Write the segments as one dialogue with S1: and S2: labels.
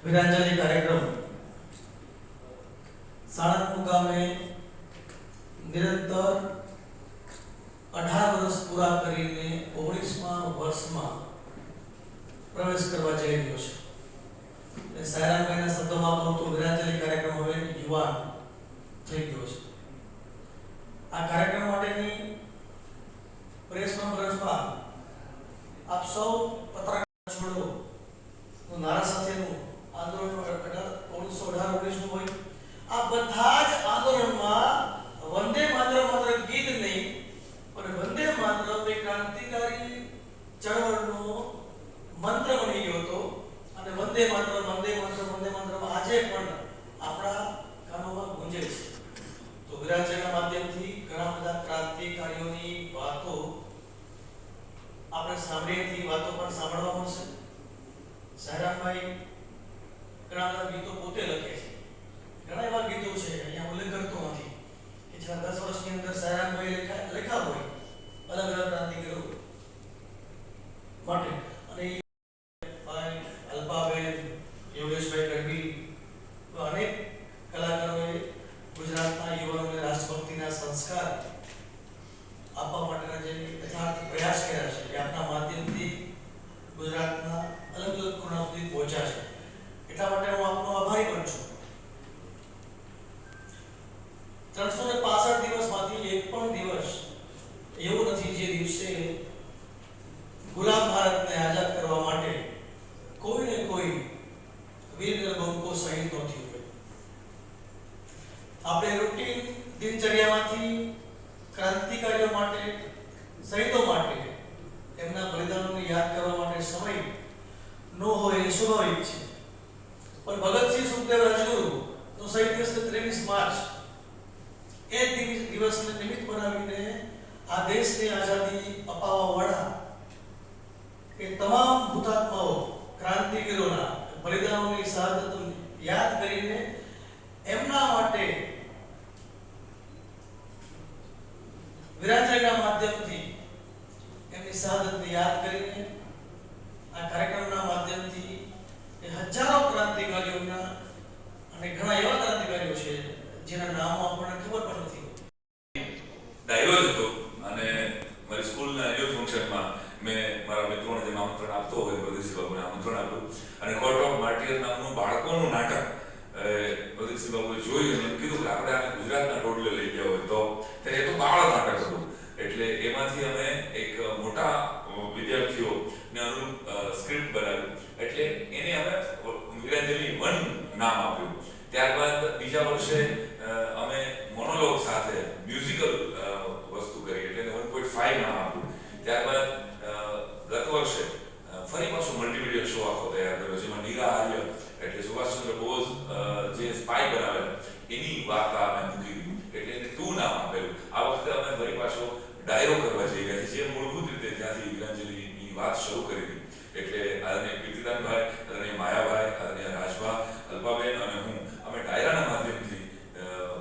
S1: वीरांजलि कार्यक्रम साणंद मुकामे निरंतर 18 वर्ष पूरा करीने 19मा वर्षमा प्रवेश करवा जई रह्यो छे। सायराभाईना शब्दोमां कहूं तो वीरांजलि कार्यक्रम हवे युवान થઈ ગયો છે। આ કાર્યક્રમ માટેની પ્રેસ કોન્ફરન્સમાં આપ સૌ પત્રકાર છોડો નારા સાથેનું આંદોલન 1918-19 હોય આ બધા જ આંદોલનમાં વંદે માતરમ માત્ર ગીત નહીં પણ વંદે માતરમ એક ક્રાંતિકારી ચળવળનો મંત્ર બની ગયો હતો અને વંદે માતરમ વંદે માતરમ વંદે માતરમ આજે પણ આપણા કાનોમાં ગુંજે છે। તો વીરાંજલિના માધ્યમથી ઘણા બધા ક્રાંતિકારીઓની વાતો આપણે સાંભળીએથી વાતો પણ સાંભળવા મળશે। સાયરાભાઈ ઘણા બધા ગીતો પોતે લખે છે, ઘણા એવા ગીતો છે અહીંયા ઉલ્લેખ કરતો નથી કે છેલ્લા 10 વર્ષની અંદર સાયરાભાઈ લખ્યા હોય અલગ અલગ ક્રાંતિકારીઓ માટે। અને ભાઈ અલ્પાબેન, યોગેશભાઈ ગઢવી અનેક કલાકારોએ ગુજરાતના યુવાનોને રાષ્ટ્રભક્તિના સંસ્કાર આપવા માટેના જે યથાર્થ પ્રયાસ કર્યા છે એ આપના માધ્યમથી ગુજરાતના અલગ અલગ ખૂણા સુધી પહોંચ્યા છે। એટલા માટે હું આપનો આભારી પણ છું। 365 દિવસમાંથી એક પણ દિવસ એવો નથી જે દિવસે ગુલામ ભારતને આઝાદ કરવા માટે કોઈ ને કોઈ વીર નિર્ભંકો શહીદ ન થયું હોય। આપણે રૂટીન દિનચર્યામાંથી ક્રાંતિકારીઓ માટે, શહીદો માટે, એમના બલિદાનોને યાદ કરવા માટે સમય ન હોય એ સ્વાભાવિક છે, પણ ભગતસિંહ સુખદેવ રાજગુરુ નો શહીદ દિવસ 23 માર્ચ એ દિવસને નિમિત્ત બનાવીને આ દેશને આઝાદી અપાવવા વાળા એ તમામ હુતાત્માઓ, ક્રાંતિવીરોના બલિદાનોની શહાદતોને યાદ કરીને એમના માટે વીરાંજલિના માધ્યમથી એમની શહાદતને યાદ કરીને આ કાર્યક્રમના માધ્યમથી એ હજારો ક્રાંતિકારીઓના અને ઘણા એવા ક્રાંતિકારીઓ છે જેના નામો આપણને ખબર પણ નથી હોતી।
S2: ડાયરો હતો અને મારી સ્કૂલના એન્યુઅલ ફંક્શનમાં મેં મારા મિત્રોને જેમ આમંત્રણ આપતો હોય પ્રદીપસિંહ બાબુને આમંત્રણ આપ્યું અને કોર્ટ ઓફ માર્ટિયર નામનું બાળકોનું નાટક પ્રદીપસિંહ બાબુએ જોયું અને કીધું કે આપણે આને ગુજરાતના ટોડલે લઈ ગયા હોય તો ત્યારે એ તો બાળ નાટક હતું એટલે એમાંથી અમે એક મોટા વિદ્યાર્થીઓને અનુરૂપ સ્ક્રિપ્ટ બનાવ્યું એટલે એને અમે વીરાંજલિ 1 નામ આપ્યું। ત્યારબાદ બીજા વર્ષે અમે મોનોલોગ સાથે મ્યુઝિકલ વસ્તુ કરી એટલે 1.5 નામ આપ્યું। ત્યારબાદ ગત વર્ષે ફરી પાછો મલ્ટીમીડિયા શો આખો તૈયાર કર્યો જેમાં નીરા આર્ય એટલે સુભાષચંદ્ર બોઝ જે સ્પાય બનાવેલા એની વાર્તા અમે મૂકી એટલે એને 2 નામ આપેલું। આ વખતે અમે ફરી પાછો ડાયરો કરવા જઈ રહ્યા છીએ જે મૂળભૂત રીતે જ્યાંથી વીરાંજલિની વાત શરૂ કરી હતી એટલે આદરણીય કીર્તિદાનભાઈ, આદરણીય માયાભાઈ, આદરણીય રાજભા, અલ્પાબેન અને હું અમે ડાયરાના માધ્યમથી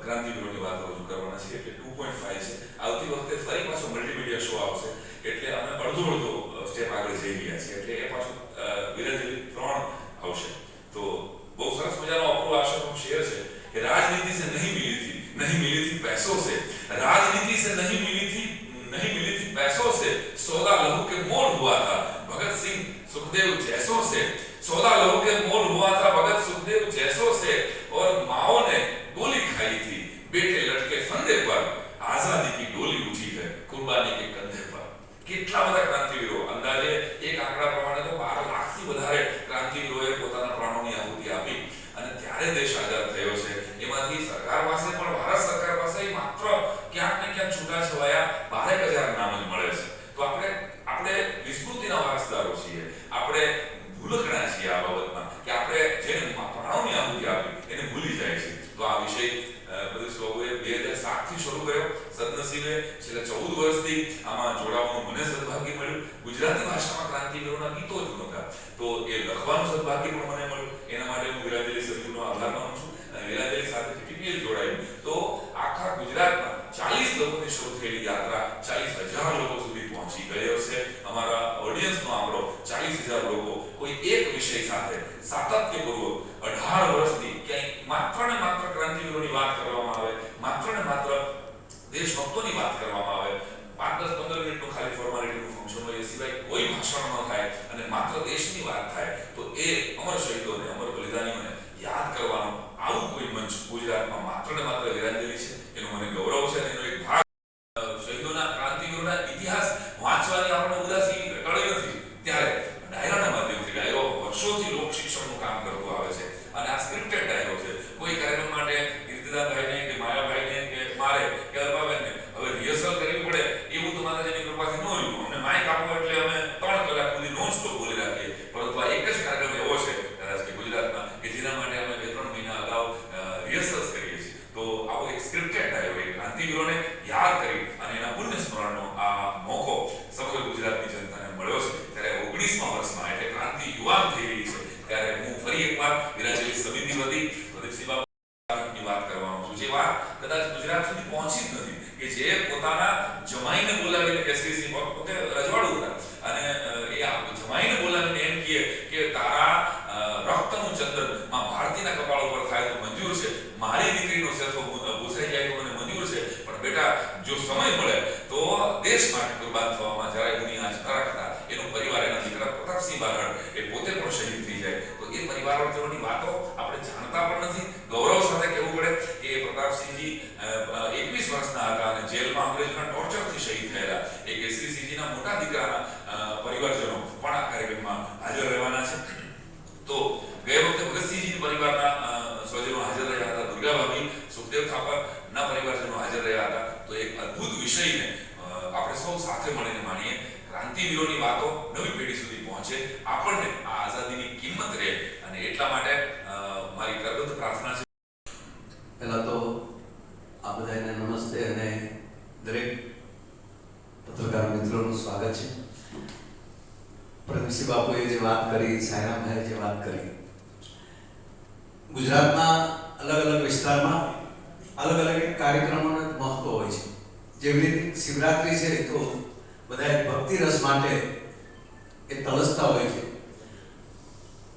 S2: ક્રાંતિવીરોની વાતો રજૂ કરવાના છીએ એટલે 2.5 છે। આવતી વખતે ફરી પાછો મલ્ટીમીડિયા શો આવશે એટલે અમે અડધો સ્ટેપ આગળ જઈ રહ્યા છીએ એટલે એ પાછું વીરાંજલિ 3 આવશે। તો બહુ સરસ મજાનો આપણો આશયનો શેર છે કે राजनीति से नहीं मिली थी पैसों से, राजनीति से नहीं मिली थी पैसों से, सौदा लहू के मोल हुआ था भगत सिंह सुखदेव जैसों से, सौदा लहू के मोल हुआ था भगत सुखदेव जैसों से और माओ ने गोली खाई थी बेटे लटके फंदे पर, आजादी की डोली उठी है कुर्बानी के कंधे पर। કેટલા બધા ક્રાંતિવીરો અંદાજે એક આંકડા પ્રમાણે તો 12 લાખથી વધારે ક્રાંતિવીરોએ પોતાના પ્રાણોની આહુતિ આપી અને ત્યારે દેશ આઝાદ થયો છે। એમાંથી સરકાર પાસે પણ ભારત સરકાર પાસે માત્ર ક્યાંક ને ક્યાંક છૂટાછવાયા 12,000 નામ જ મળે છે। તો આપણે વિસ્મૃતિના વારસદારો છીએ, આપણે ભૂલકણા છીએ આ બાબતમાં કે આપણે જેને પ્રાણોની આહુતિ આપી એને ભૂલી જાય છે। તો આ વિષય પ્રદેશબાબુએ 2007 થી શરૂ કર્યો। સદનસીબે છેલ્લા 14 વર્ષથી આમાં જોડાવાનું મને સદભાગ્ય મળ્યું। ગુજરાતી ભાષામાં ક્રાંતિવીરોના ગીતો જ નહોતા તો એ લખવાનું સદભાગ્ય પણ મને મળ્યું। એના માટે હું વીરાંજલિ સમિતિનો આભાર માનું છું અને વીરાંજલિ સાથે ટીપીએલ જોડાયું તો આખા ગુજરાતમાં 40 લોકોની શરૂ થયેલી યાત્રા 40,000 લોકો સુધી પહોંચી ગઈ હશે। અમારા ઓડિયન્સનો આંકડો 40,000 લોકો લોકો કોઈ એક વિષય સાથે સાતત્યપૂર્વક 18 વર્ષથી ક્યાંય માત્ર ને માત્ર ક્રાંતિવીરોની વાત કરવામાં આવે, માત્ર ને માત્ર દેશભક્તોની વાત કરવામાં આવે, 5-10-15 મિનિટનું ખાલી ફોર્માલિટીનું ફંક્શન હોય, એ સિવાય કોઈ ભાષણ ન થાય અને માત્ર દેશની વાત થાય, તો એ અમર શહીદોને, અમર બલિદાનીઓને યાદ કરવાનો આવું કોઈ મંચ ગુજરાતમાં માત્ર ને માત્ર વિરાંજલી છે. એનું મને ગૌરવ છે અને એનો એક ભાગ શહીદોના, ક્રાંતિવીરોના ઇતિહાસ વાંચવાની આપણને ઉદાસી ટળી નથી. ત્યારે ડાયરાના માધ્યમથી ડાયરો વર્ષોથી લોક શિક્ષણનું કામ કરતો આવે છે અને આ સ્ક્રિપ્ટેડ ડાયરો છે. કોઈ કાર્યક્રમ માટે કીર્તિદાનભાઈને કે માયાભાઈને કે મારે કે અલ્પાબેનને હવે રિહર્સલ કરવી પડે એવું તો માતાજીની કૃપાથી ન રહ્યું. અમને માઇક આપો એટલે અમે 3 કલાક સુધી નોન સ્ટોપ બોલી રાખીએ, પરંતુ આ એક જ કાર્યક્રમ એવો છે કદાચ કે ગુજરાતમાં કે જેના માટે અમે 2-3 મહિના અગાઉ રિહર્સલ્સ કરીએ છીએ. તો આવો એક સ્ક્રિપ્ટેડ ડાયરો એ ક્રાંતિવીરોને યાદ કરી અને એના પુણ્ય સ્મરણનો આ મોકો સમગ્ર ગુજરાતની જનતાને મળ્યો છે. ત્યારે 19મા વર્ષમાં એટલે ક્રાંતિ યુવાન થઈ રહી છે, ત્યારે હું ફરી એકવાર વિરાજેલી સમિતિ વતી પ્રદીપસિંહ બાપુની વાત કરવાનો છું, જે વાત કદાચ ગુજરાત સુધી પહોંચી જ નથી, કે જે પોતાના જમાઈને બોલાવીને કેસરીસિંહ પોતે રજવાડું હતા અને એ જમાઈને બોલાવીને એમ કહે કે તારા રક્તનું ચંદન માં ભારતીના કપાળ ઉપર થાય તો મંજૂર છે, મારી દીકરીનો સેથો ભૂસાઈ જાય તો મને મંજૂર છે, પણ બેટા જો સમય મળે તો દેશ માટે કુરબાન થવામાં જરાય ગુની આંચ ન રાખતા. એનો પરિવાર, એના દીકરા પ્રતાપસિંહ બારડ એ પોતે પણ શહીદ થઈ જાય તો એ પરિવારોની વાતો આપણે જાણતા પણ નથી. ગૌરવ સાથે કહેવું પડે કે પ્રતાપસિંહજી 21 વર્ષના હતા અને જેલમાં અંગ્રેજોના ટોર્ચરથી શહીદ થયેલા એ કેસરીસિંહજીના મોટા દીકરાના પરિવારજનો પણ આ કાર્યક્રમમાં હાજર રહેવાના છે. તો ગયા વખતે ભગતસિંહજી પરિવારના સ્વજનો હાજર રહ્યા હતા, દુર્ગા ભાભી, સુખદેવ થાપરના પરિવારજનો હાજર રહ્યા હતા. તો એક અદ્ભુત વિષયને આપણે સૌ સાથે મળીને માણીએ, ક્રાંતિવીરોની વાતો નવી પેઢી સુધી પહોંચે, આપણને આ આઝાદીની કિંમત રહે, અને એટલા માટે મારી કરબદ્ધ પ્રાર્થના છે.
S3: પહેલા તો આ બધાને નમસ્તે અને દરેક પત્રકાર મિત્રોનું સ્વાગત છે. પ્રદીપસિંહ બાપુએ જે વાત કરી, સાયરામભાઈએ જે વાત કરી, ગુજરાતમાં અલગ અલગ વિસ્તારમાં અલગ અલગ કાર્યક્રમોનું મહત્વ હોય છે. જેવી રીતે શિવરાત્રી છે તો બધા ભક્તિ રસ માટે એ તલસતા હોય છે.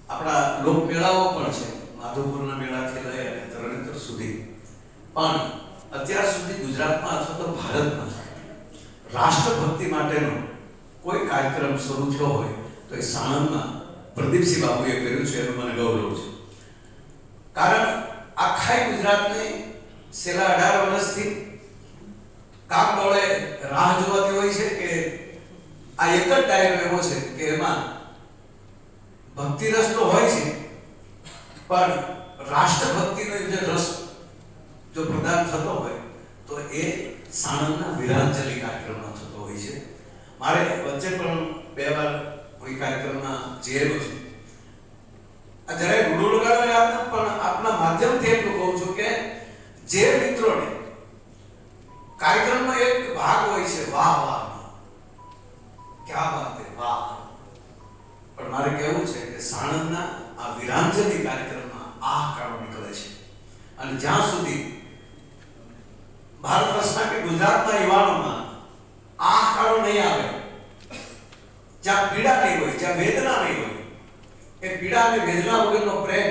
S3: આપણા લોકમેળાઓ પણ છે, માધવપુરના મેળાથી લઈ અને તરણેતર સુધી. પણ અત્યાર સુધી ગુજરાતમાં અથવા તો ભારતમાં રાષ્ટ્રભક્તિ માટેનો કોઈ કાર્યક્રમ શરૂ થયો હોય તો એ સાણંદમાં પ્રદીપસિંહ બાપુએ કર્યું છે, એનું મને ગૌરવ છે. કારણ આખા ગુજરાતને છેલ્લા 18 વર્ષથી કામ દોડે રાહ જોવાતી હોય છે કે આ એક જ ડાયરો એવો છે કે એમાં ભક્તિ રસ તો હોય છે, પણ રાષ્ટ્રભક્તિનો જે રસ જો પ્રદાન થતો હોય તો એ સાણંદના વીરાંજલિ કાર્યક્રમમાં થતો હોય છે. મારે વચ્ચે પણ 2 વાર કોઈ કાર્યક્રમમાં જેલો છે. આ જરાય રૂડો લગાડવાની વાત નથી, પણ આપના માધ્યમથી એટલું કહું છું કે જે મિત્રોને કાર્યક્રમનો એક ભાગ હોય છે વાહ વાહ, ક્યા વાત હે, વાહ. પણ મારે કહેવું છે કે સાણંદના આ વીરાંજલિ કાર્યક્રમમાં આહાકારો નીકળે છે. અને જ્યાં સુધી ભારત વર્ષના કે ગુજરાતના યુવાનોમાં આહાકારો નહીં આવે, જ્યાં પીડા નહીં હોય, જ્યાં વેદના નહીં હોય, એ પીડા અને વેદના વગરનો પ્રેમ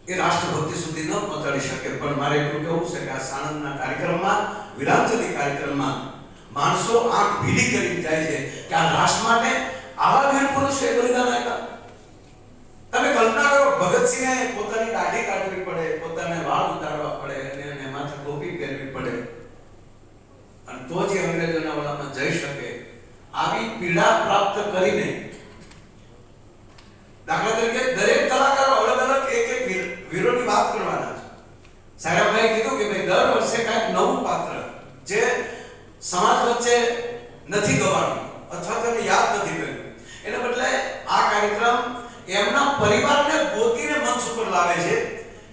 S3: એ રાષ્ટ્રભક્તિ સુધી ન પહોંચાડી શકે. પણ મારે એટલું કહેવું છે કે આ સાણંદના કાર્યક્રમમાં, વીરાંજલિ કાર્યક્રમમાં માણસો આંખ ભીડી કરી જાય છે કે આ રાષ્ટ્ર માટે આવા વીર પુરુષોએ બલિદાન આપ્યા. તમે કલ્પના કરો, ભગતસિંહને પોતાની દાઢી કાઢવી પડે, પોતાને વાળ ઉતારવા પડે અને એને માથે ટોપી પહેરવી પડે, અને તો જ અંગ્રેજોના વડામાં જઈ શકે. આવી પીડા પ્રાપ્ત કરીને દાખલા તરીકે દરેક કલાકારો અલગ અલગ એક વીરોની વાત કરવાના છે. સાયરામભાઈએ કીધું કે ભાઈ દર વર્ષે કાંઈક નવું પાત્ર જે સમાજ વચ્ચે નથી ગવાયું અથવા તો યાદ નથી કર્યું, એને બદલે આ કાર્યક્રમ એમના પરિવારને ગોતીને મંચ ઉપર લાવે છે.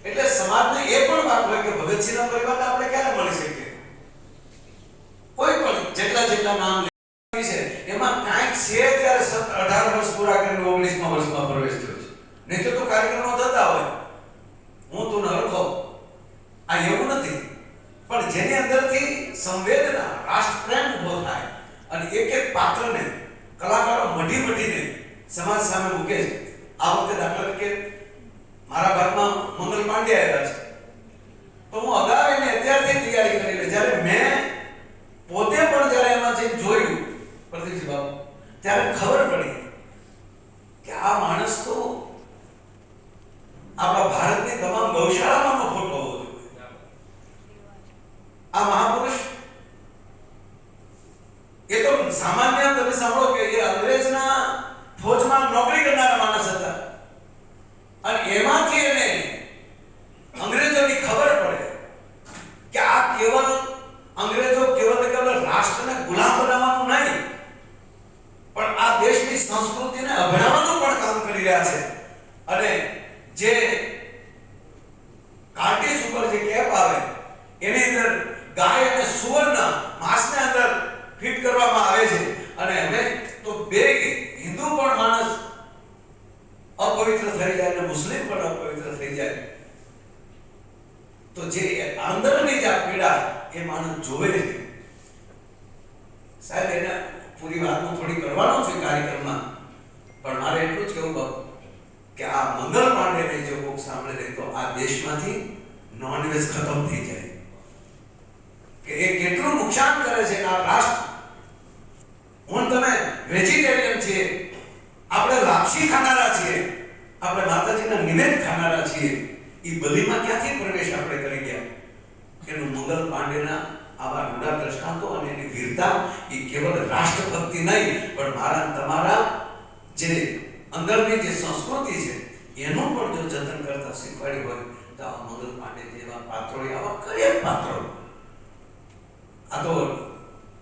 S3: એટલે સમાજને એ પણ વાત હોય કે ભગતસિંહના પરિવારને આપણે ક્યારે મળી શકીએ. કોઈ પણ જેટલા નામ છે એમાં કાંઈક છે ત્યારે 18 વર્ષ પૂરા કરીને 19મા વર્ષમાં પ્રવેશ થયો છે. નહીં તો કાર્યક્રમો થતા હોય હું તું નરખો, આ એવું નથી. પણ જેની અંદરથી સંવેદના, રાષ્ટ્રપ્રેમ ઉભો થાય અને એક એક પાત્રને કલાકારો મઢીને સમાજ સામે મૂકે છે. આ વખતે દાખલા તરીકે મારા ભાગમાં મંગલ પાંડે આવ્યા છે, તો હું અગાઉ એને અત્યારથી તૈયારી કરી લે. જ્યારે મેં પોતે પણ જ્યારે એમાં જઈને જોયું પ્રદીપસિંહ બાબુ, ત્યારે ખબર પડી કે આ માણસ તો આપણા ભારતની તમામ ગૌશાળામાંનો ફોટો હોવો જોઈએ. આ મહાપુરુષ એ તો સામાન્ય તમે સાંભળો કે એ અંગ્રેજના ફોજમાં નોકરી કરનારા માણસ હતા, અને એમાંથી એને અંગ્રેજોની ખબર પડે કે આ કેવલ અંગ્રેજો કેવલ રાષ્ટ્રને ગુલામ બનાવવાનું નહીં, પણ આ દેશની સંસ્કૃતિને અભડાવવાનું પણ કામ કરી રહ્યા છે. અને જે કાર્ટિસ ઉપર જે કેપ આવે એની અંદર ગાય અને સુવરના માંસને અંદર ફિટ કરવામાં આવે છે, અને હવે તો બે હિન્દુ પણ માણસ અપવિત્ર થઈ જાય અને મુસ્લિમ પણ અપવિત્ર થઈ જાય, તો જે અંદરની જે પીડા એ માણસ જોવે છે. સાહેબ એને પૂરી વાત હું થોડી કરવાનો છે કાર્યક્રમમાં, પણ મારે એટલું જ કહેવું બાપુ કે આ મંગલ પાંડેને જો કોક સાંભળે લે તો આ દેશમાંથી નોનવેજ ખતમ થઈ જાય, કે એ કેટલું નુકસાન કરે છે આ રાષ્ટ્ર. હું તમે વેજીટેરિયન છીએ, આપણે લાપસી ખાનારા છીએ, આપણે માતાજીના નિવેદ ખાનારા છીએ, એ બલીમાં ક્યાંથી પ્રવેશ આપણે કરી ગયા? એનું મંગલ પાંડેના આવા રૂડા દ્રષ્ટાંતો અને એની વીરતા એ કેવલ રાષ્ટ્રભક્તિ નહીં, પણ મારા તમારા જે અંદરની જે સંસ્કૃતિ છે એનું પણ જો જતન કરતા શીખવાડ્યું હોય તો આ મંગલ પાંડે જેવા પાત્રો, આવા કયા પાત્રો? આ તો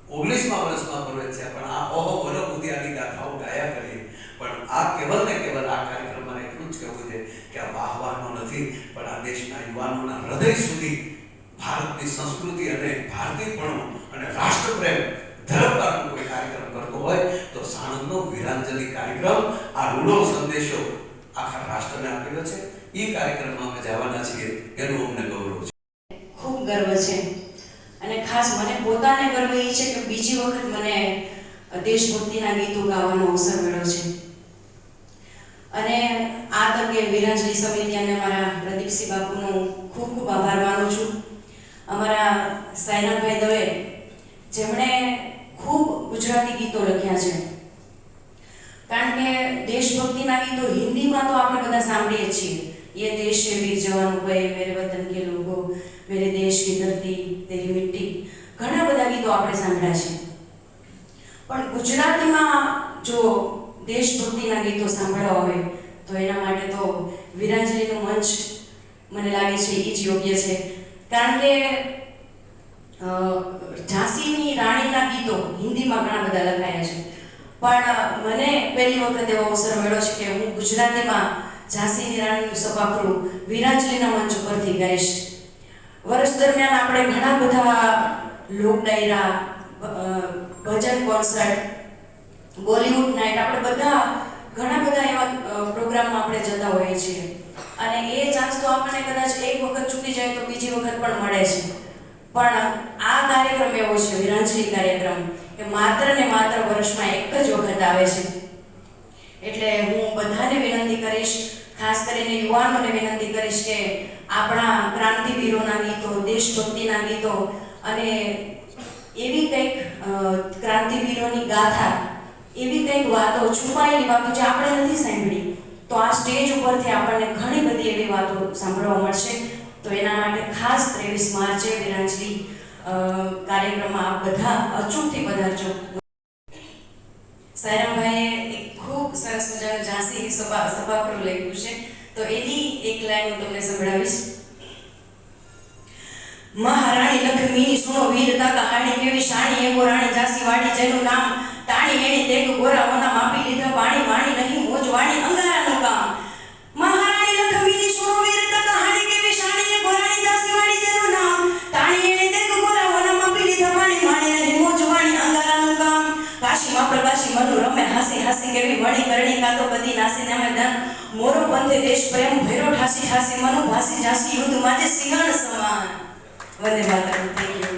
S3: 19મા વર્ષમાં પ્રવેશ છે, પણ આ ઓહો ભરો બુદ્ધિ આની ગાથાઓ ગાયા કરી. પણ આ કેવલ ને કેવલ આ કાર્યક્રમમાં એટલું જ કહેવું છે કે આ વાહવાનો નથી, પણ આ દેશના યુવાનોના હૃદય સુધી ભારતની સંસ્કૃતિ અને ભારતીયપણું અને રાષ્ટ્રપ્રેમ ધરાવવાનો કોઈ કાર્યક્રમ કરતો હોય તો સાણંદનો વીરાંજલિ કાર્યક્રમ આ રૂડો સંદેશો આખા રાષ્ટ્રને આપેલો છે. એ કાર્યક્રમમાં અમે જવાના છીએ, એનું અમને ગૌરવ છે,
S4: ખૂબ ગર્વ છે. અને ખાસ મને પોતાને ગર્વ એ છે કે બીજી વખત મને દેશભક્તિના ગીતો ગાવાનો અવસર મળ્યો છે. અને આ તકે વીરાંજલિ સમિતિ અને મારા પ્રદીપસિંહ બાપુનો ખૂબ ખૂબ આભાર માનું છું. અમારા સાયરાભાઈ દવે જેમણે ખૂબ ગુજરાતી ગીતો લખ્યા છે, કારણ કે દેશભક્તિના ગીતો હિન્દીમાં તો આપણે બધા સાંભળીએ છીએ, ये देश है वीर जवान गए मेरे वतन के लोगो मेरे देश की धरती तेरी मिट्टी, ઘણા બધા ગીતો આપણે સાંભળ્યા છે. પણ ગુજરાતીમાં જો દેશભક્તિના ગીતો સાંભળવા હોય તો એના માટે તો વીરાંજલિનું મંચ મને લાગે છે એ જ યોગ્ય છે. કારણ કે ઝાંસીની રાણીના ગીતો હિન્દીમાં ઘણા બધા લખાયા છે, પણ મને પહેલી વખત એવો અવસર મળ્યો છે કે હું ગુજરાતીમાં ઝાંસીની રાણીનું સભાખરું વીરાંજલિના મંચ ઉપરથી ગાઈશ. વર્ષ દરમિયાન આપણે ઘણા બધા લોક ડાયરા, ભજન કોન્સર્ટ, બોલિવૂડ નાઇટ, આપણે બધા ઘણા બધા એવા પ્રોગ્રામમાં આપણે જતા હોઈએ છીએ, અને એ ચાન્સ તો આપણને કદાચ એક વખત ચૂકી જાય તો બીજી વખત પણ મળે છે. પણ આ કાર્યક્રમ એવો છે, વીરાંજલિ કાર્યક્રમ, કે માત્ર ને માત્ર વર્ષમાં એક જ વખત આવે છે. એટલે હું બધાને વિનંતી કરીશ, ખાસ કરીને યુવાનોને વિનંતી કરીશ કે આપણા ક્રાંતિવીરોના ગીતો, દેશભક્તિના ગીતો અને એવી કંઈક ક્રાંતિવીરોની ગાથા, એવી કંઈક વાતો, છુપાયેલી વાતો જે આપણે નથી સાંભળી, તો આ સ્ટેજ ઉપરથી આપણને ઘણી બધી એવી વાતો સાંભળવા મળશે. તો એના માટે ખાસ 23 માર્ચે વીરાંજલિ કાર્યક્રમમાં આપ બધા અચૂકથી પધારજો. સાયરામભાઈએ એક ખૂબ સરસ મજાનું ઝાંસી સભાખરું લખ્યું છે, તો એની એક લાઈન હું તમને સંભળાવીશ. મહારાણી લક્ષ્મીની સુનો વીરતા કહાણી કેવી શાણી, એવો રાણી ઝાંસી વાડી જેનું નામ તાણી એણે તેગ ગોરાઓના માપી લીધા પાણી, વાણી નહીં મોજ વાણી અંગારાનું કામ. મહારાણી લક્ષ્મીની સુનો વીરતા કહાણી કેવી શાણી, એવો રાણી ઝાંસી વાડી જેનું નામ તાણી એણે તેગ ગોરાઓના માપી લીધા પાણી, વાણી નહીં મોજ વાણી અંગારાનું કામ. કાશીમાં પ્રકાશી મનુ રમે હાસી હાસી કેવી મણી કરણી, કાતો બધી નાસી નામે ધન મોરો પંથે દેશ પ્રેમ ભૈરો ઠાસી ઠાસી મનુ ભાસી ઝાંસી યુદ્ધ માજે સિંહણ સમાન. વંદે માતરમ. Thank you.